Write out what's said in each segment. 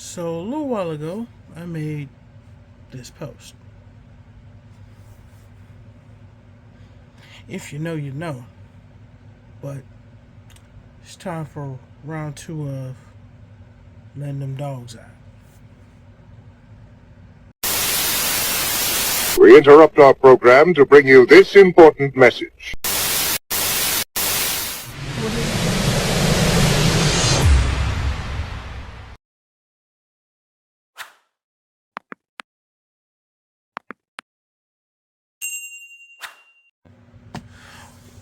So a little while ago, I made this post. If you know, you know. But it's time for round two of letting them dogs out. We interrupt our program to bring you this important message.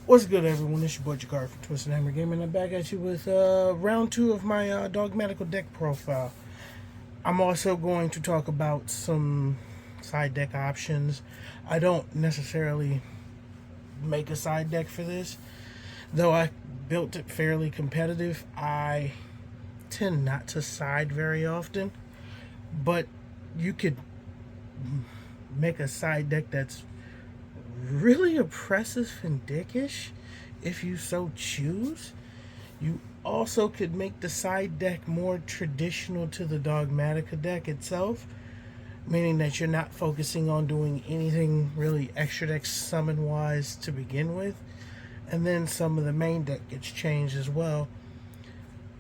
What's good, everyone? It's your boy Jakar from Twisted Hammer Gaming. I'm back at you with round two of my Dogmatika deck profile. I'm also going to talk about some side deck options. I don't necessarily make a side deck for this, though I built it fairly competitive. I tend not to side very often, but you could make a side deck that's really oppressive and dickish if you so choose. You also could make the side deck more traditional to the Dogmatika deck itself, meaning that you're not focusing on doing anything really extra deck summon wise to begin with, and then some of the main deck gets changed as well.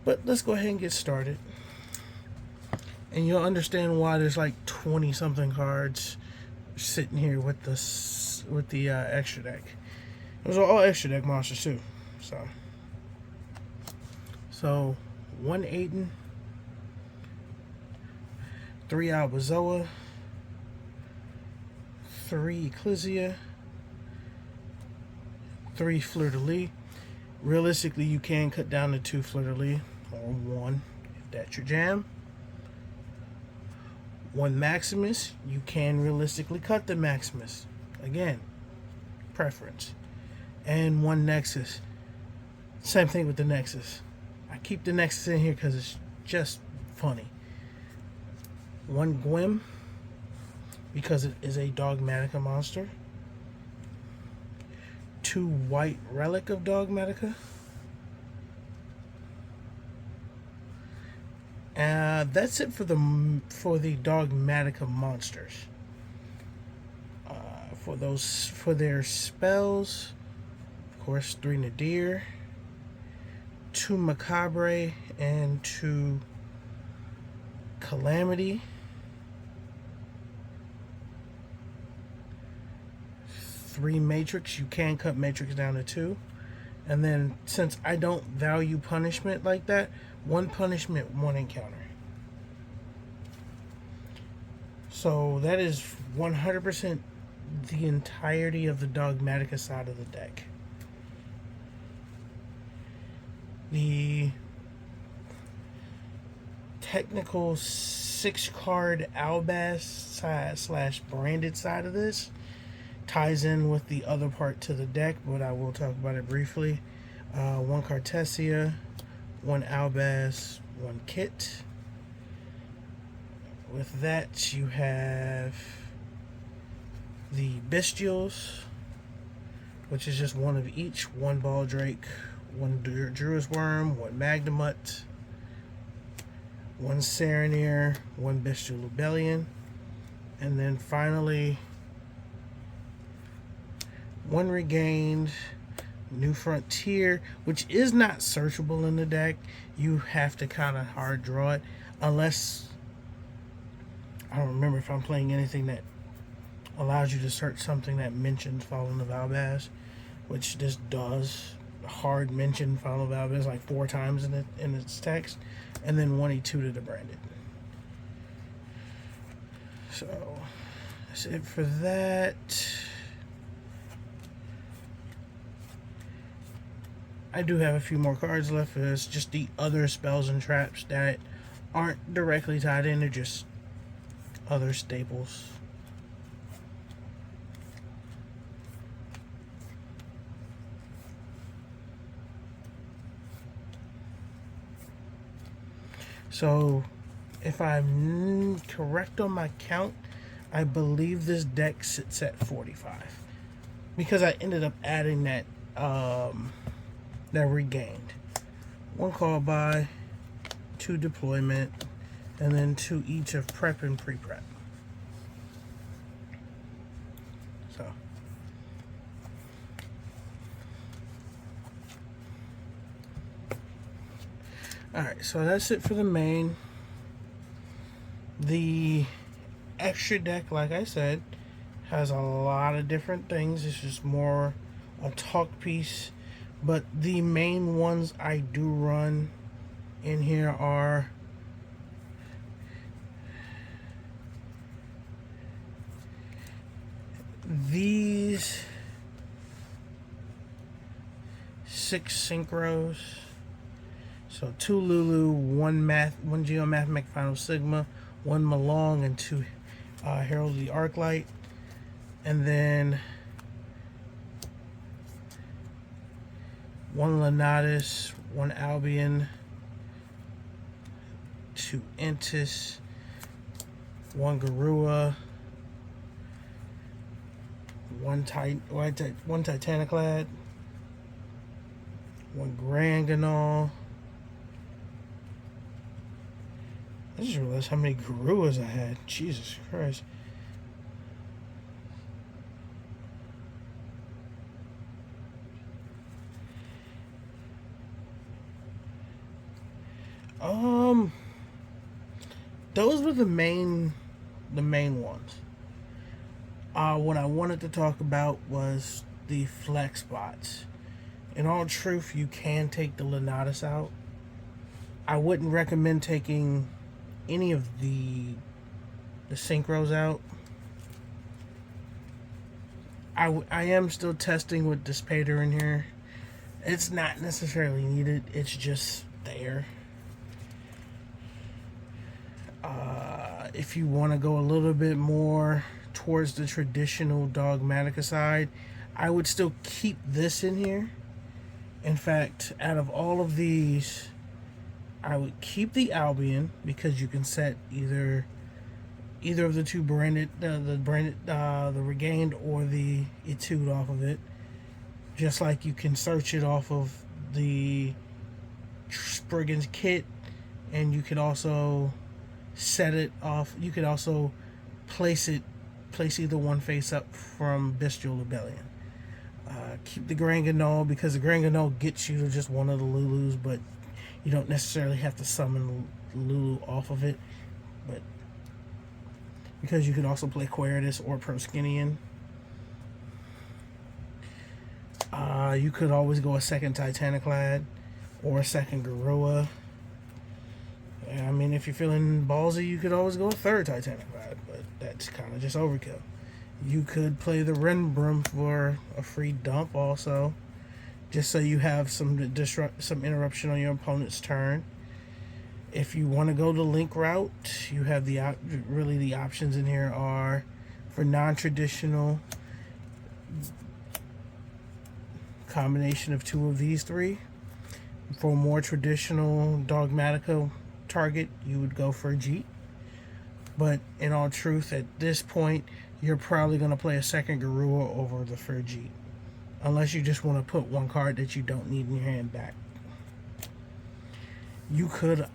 But let's go ahead and get started, and you'll understand why there's like 20 something cards sitting here with the extra deck. Those are all extra deck monsters too. So 1 Aiden, 3 Albazoa, 3 Ecclesia, 3 Fleur de Lis. Realistically, you can cut down to 2 Fleur de Lis, or 1 if that's your jam. 1 Maximus, you can realistically cut the Maximus. Again, preference. And 1 Nexus. Same thing with the Nexus. I keep the Nexus in here because it's just funny. 1 Gwym, because it is a Dogmatika monster. 2 White Relic of Dogmatika. That's it for the Dogmatika monsters. For their spells, of course, 3 Nadir, 2 Macabre, and 2 Calamity. 3 Matrix. You can cut Matrix down to 2. And then, since I don't value punishment like that, 1 punishment, 1 encounter. So that is 100% the entirety of the Dogmatika side of the deck. The technical 6-card Albaz side / branded side of this ties in with the other part to the deck, but I will talk about it briefly. 1 Cartesia, 1 Albaz, 1 Kit. With that, you have the Bestials, which is just 1 of each. 1 Baldrake, 1 Druid's Worm, 1 Magnamut, 1 Serenir, 1 Bestial Rebellion, and then finally 1 Regained, New Frontier, which is not searchable in the deck. You have to kind of hard draw it, unless, I don't remember if I'm playing anything that allows you to search something that mentions Fallen of Albaz, which this does. Hard mention Fallen of Albaz like 4 times in its text, and then 1 E2 to the branded. So that's it for that. I do have a few more cards left. It's just the other spells and traps that aren't directly tied in. They're just other staples. So, if I'm correct on my count, I believe this deck sits at 45. Because I ended up adding that Regained. 1 call by, 2 deployment, and then 2 each of prep and pre-prep. So, alright, so that's it for the main. The extra deck, like I said, has a lot of different things. It's just more a talk piece. But the main ones I do run in here are these 6 synchros. So 2 Lulu, 1 Geomathematic Final Sigma, 1 Malong, and 2 Herald of the Arclight. And then 1 Lenatus, 1 Albion, 2 Entis, 1 Garua, 1 Titaniclad, 1 Granganol. I just realized how many Garuas I had. Jesus Christ. Those were the main ones. What I wanted to talk about was the flex spots. In all truth, you can take the Lenatus out. I wouldn't recommend taking any of the synchros out. I am still testing with Dissipator in here. It's not necessarily needed. It's just there. If you want to go a little bit more towards the traditional Dogmatika side, I would still keep this in here. In fact, out of all of these, I would keep the Albion because you can set either of the 2 branded, the Regained or the Etude off of it. Just like you can search it off of the Spriggan's kit, and you can also set it off. You could also place either one face up from Bestial Rebellion. Keep the Granganol because the Granganol gets you to just one of the Lulus, but you don't necessarily have to summon Lulu off of it. But because you could also play Queritus or Proskinian. You could always go a second Titaniclad or a second Garua. I mean, if you're feeling ballsy, you could always go a third Titaniclad, but that's kind of just overkill. You could play the Renbrum for a free dump also, just so you have some interruption on your opponent's turn. If you want to go the Link route, you have the options in here are for non-traditional, combination of 2 of these 3. For a more traditional Dogmatika target, you would go for a Jeet. But in all truth, at this point, you're probably going to play a second Garua over the Jeet, unless you just want to put 1 card that you don't need in your hand back. You could,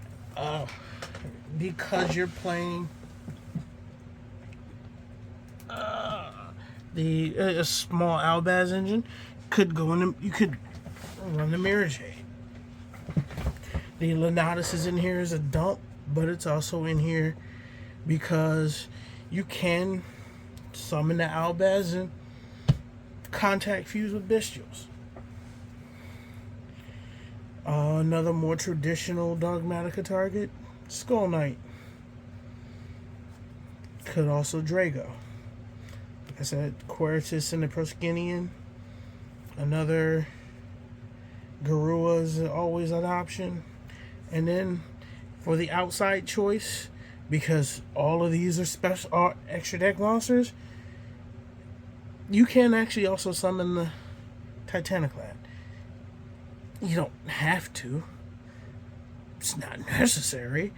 because you're playing a small Albaz engine, you could run the Mirror Jade. The Lenatus is in here as a dump, but it's also in here because you can summon the Albaz and contact fuse with Bestials. Another more traditional Dogmatika target, Skull Knight. Could also Drago. Like I said, Queritus and the Proskinian. Another Garua is always an option. And then for the outside choice, because all of these are extra deck monsters, you can actually also summon the Titaniclad. You don't have to. It's not necessary.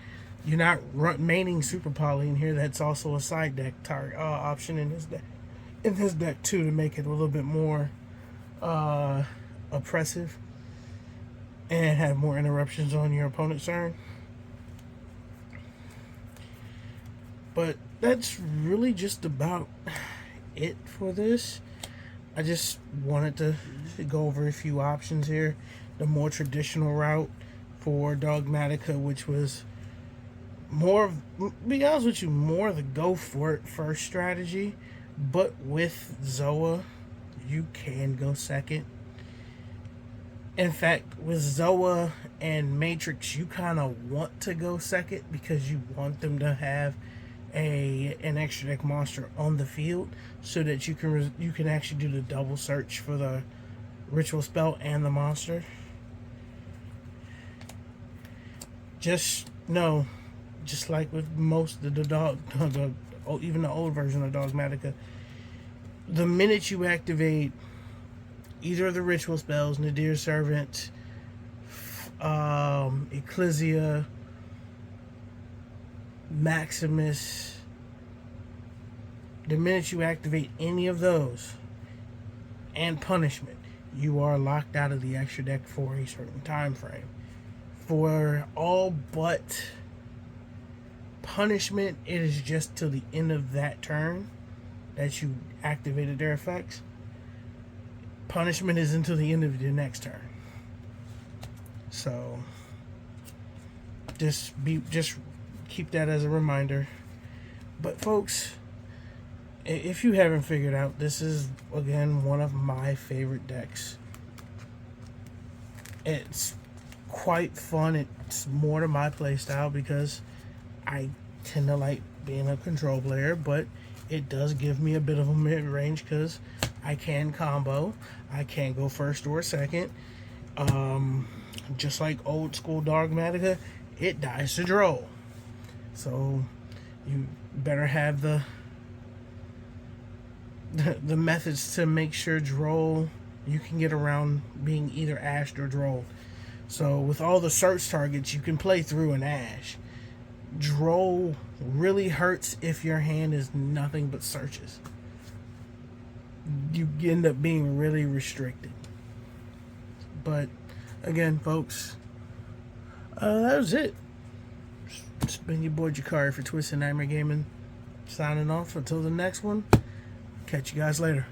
You're not maining Super Poly in here. That's also a side deck option in his deck. In his deck too, to make it a little bit more oppressive and have more interruptions on your opponent's turn. But that's really just about it for this. I just wanted to go over a few options here. The more traditional route for Dogmatica, which was more, be honest with you, more the go for it first strategy. But with Zoa, you can go second. In fact, with Zoa and Matrix, you kind of want to go second because you want them to have an extra deck monster on the field so that you can actually do the double search for the ritual spell and the monster. Just know, just like with most of even the old version of Dogmatica, the minute you activate either of the ritual spells, Nadir Servant, Ecclesia, Maximus, the minute you activate any of those and Punishment, you are locked out of the extra deck for a certain time frame. For all but Punishment, it is just till the end of that turn that you activated their effects. Punishment is until the end of your next turn. So just keep that as a reminder. But folks, if you haven't figured out, this is again one of my favorite decks. It's quite fun. It's more to my playstyle because I tend to like being a control player, but it does give me a bit of a mid-range because I can combo. I can go first or second. Just like old school Dogmatica, it dies to Droll. So you better have the methods to make sure Droll, you can get around being either ashed or Droll. So with all the search targets, you can play through an ash. Droll really hurts if your hand is nothing but searches. You end up being really restricted. But again, folks, that was it. It's been your boy Jakari for Twisted Nightmare Gaming, signing off until the next one. Catch you guys later.